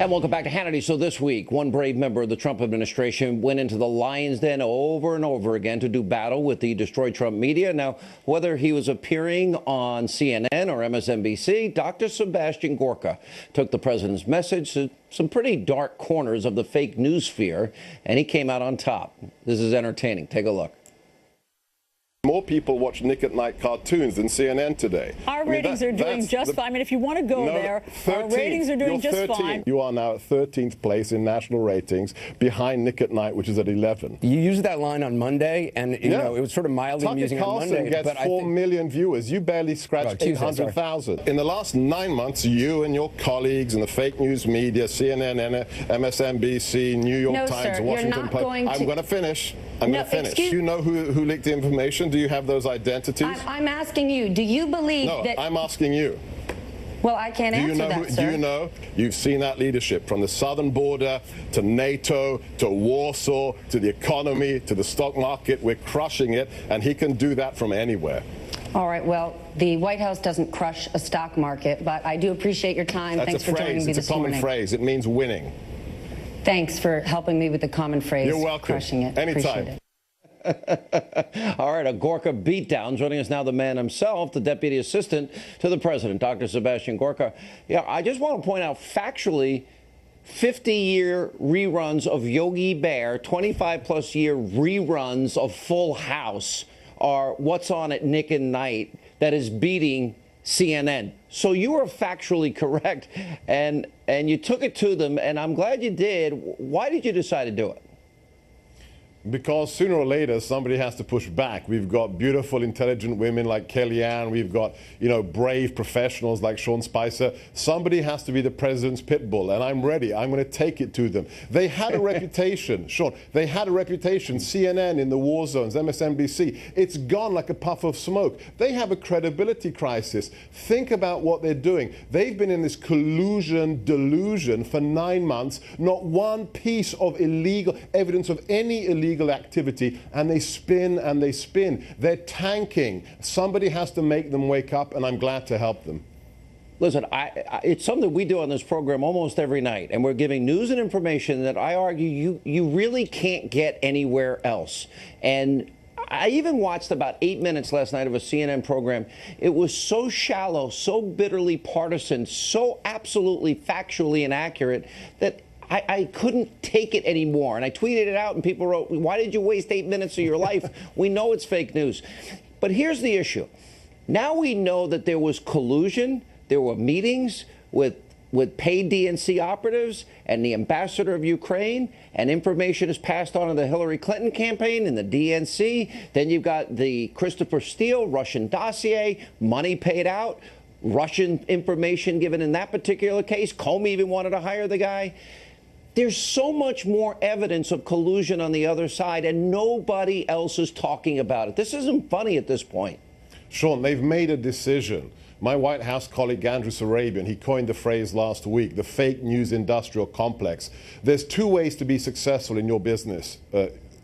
And welcome back to Hannity. So this week, one brave member of the Trump administration went into the lion's den over and over again to do battle with the Destroy Trump media. Now, whether he was appearing on CNN or MSNBC, Dr. Sebastian Gorka took the president's message to some pretty dark corners of the fake news sphere, and he came out on top. This is entertaining. Take a look. More people watch Nick at Night cartoons than CNN today. Our ratings are doing just fine. I mean, if you want to go there, our ratings are doing just fine. You are now at 13th place in national ratings, behind Nick at Night, which is at 11. You used that line on Monday, and you know, it was sort of mildly amusing on Monday. Tucker Carlson gets 4 million viewers. You barely scratched 800,000. In the last 9 months, you and your colleagues in the fake news media, CNN, MSNBC, New York Times, Washington Post. I'm going to finish. I'm going to finish. Do you know who leaked the information? Do you have those identities? I'm asking you, do you believe that... No, I'm asking you. Well, I can't answer that, sir. Do you know? You've seen that leadership from the southern border to NATO to Warsaw to the economy to the stock market. We're crushing it, and he can do that from anywhere. All right, well, the White House doesn't crush a stock market, but I do appreciate your time. Thanks for joining me this morning. It's a common phrase. It means winning. Thanks for helping me with the common phrase. You're welcome. Crushing it. Anytime. Appreciate it. All right, a Gorka beatdown. Joining us now, the man himself, the deputy assistant to the president, Dr. Sebastian Gorka. Yeah, I just want to point out factually, 50-year reruns of Yogi Bear, 25-plus year reruns of Full House are what's on at Nick and Night that is beating CNN. So you were factually correct, and you took it to them, and I'm glad you did. Why did you decide to do it? Because sooner or later, somebody has to push back. We've got beautiful, intelligent women like Kellyanne. We've got, brave professionals like Sean Spicer. Somebody has to be the president's pit bull, and I'm ready. I'm going to take it to them. They had a reputation, Sean. They had a reputation. CNN in the war zones, MSNBC. It's gone like a puff of smoke. They have a credibility crisis. Think about what they're doing. They've been in this collusion delusion for 9 months. Not one piece of illegal evidence of any illegal activity, and they spin and they spin. They're tanking. Somebody has to make them wake up, and I'm glad to help them. Listen, it's something we do on this program almost every night, and we're giving news and information that I argue you really can't get anywhere else. And I even watched about 8 minutes last night of a CNN program. It was so shallow, so bitterly partisan, so absolutely factually inaccurate that I couldn't take it anymore. And I tweeted it out, and people wrote, why did you waste 8 minutes of your life? We know it's fake news. But here's the issue. Now we know that there was collusion. There were meetings with paid DNC operatives and the ambassador of Ukraine, and information is passed on to the Hillary Clinton campaign and the DNC. Then you've got the Christopher Steele Russian dossier, money paid out, Russian information given in that particular case. Comey even wanted to hire the guy. There's so much more evidence of collusion on the other side, and nobody else is talking about it. This isn't funny at this point. Sean, they've made a decision. My White House colleague, Andrew Sarabian, he coined the phrase last week, the fake news industrial complex. There's two ways to be successful in your business,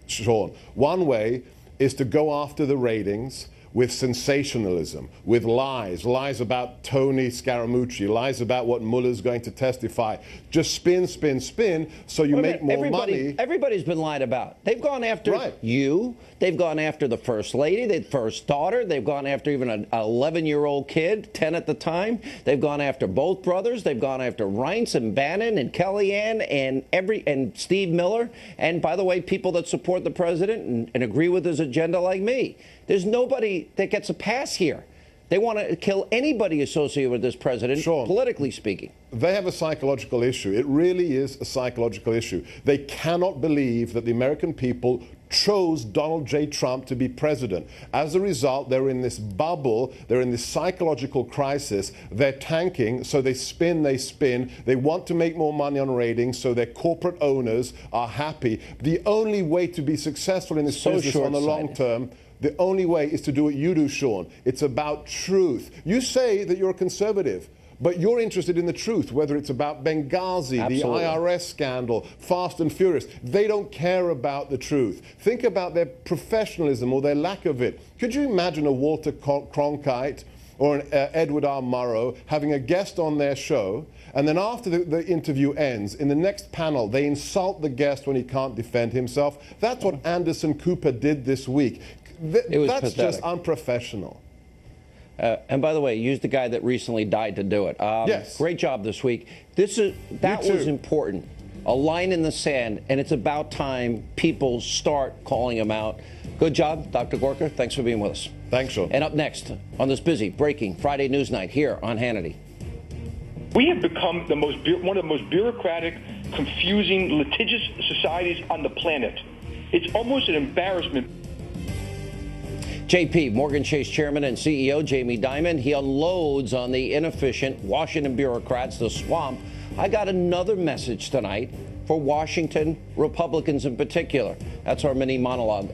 Sean. One way is to go after the ratings with sensationalism, with lies about Tony Scaramucci, lies about what Mueller's going to testify. Just spin, spin, spin, so you make more money. Everybody's been lied about. They've gone after you. They've gone after the first lady, the first daughter. They've gone after even an 11-year-old kid, 10 at the time. They've gone after both brothers. They've gone after Reince and Bannon and Kellyanne and Steve Miller. And by the way, people that support the president and agree with his agenda like me. There's nobody that gets a pass here. They want to kill anybody associated with this president, Sean, politically speaking. They have a psychological issue. It really is a psychological issue. They cannot believe that the American people chose Donald J. Trump to be president. As a result, they're in this bubble. They're in this psychological crisis. They're tanking, so they spin, they spin. They want to make more money on ratings, so their corporate owners are happy. The only way to be successful in this business on the long term, the only way is to do what you do, Sean. It's about truth. You say that you're a conservative, but you're interested in the truth, whether it's about Benghazi, the IRS scandal, Fast and Furious. They don't care about the truth. Think about their professionalism or their lack of it. Could you imagine a Walter Cronkite or an Edward R. Murrow having a guest on their show, And then after the interview ends, in the next panel, they insult the guest when he can't defend himself. That's what Anderson Cooper did this week. That's pathetic. Just unprofessional. And by the way, use the guy that recently died to do it. Yes. Great job this week. That was important. A line in the sand, and it's about time people start calling him out. Good job, Dr. Gorka. Thanks for being with us. Thanks, Sean. And up next on this busy, breaking Friday News Night here on Hannity. We have become one of the most bureaucratic, confusing, litigious societies on the planet. It's almost an embarrassment. JP, Morgan Chase Chairman and CEO Jamie Dimon, he unloads on the inefficient Washington bureaucrats, the swamp. I got another message tonight for Washington Republicans in particular. That's our mini monologue.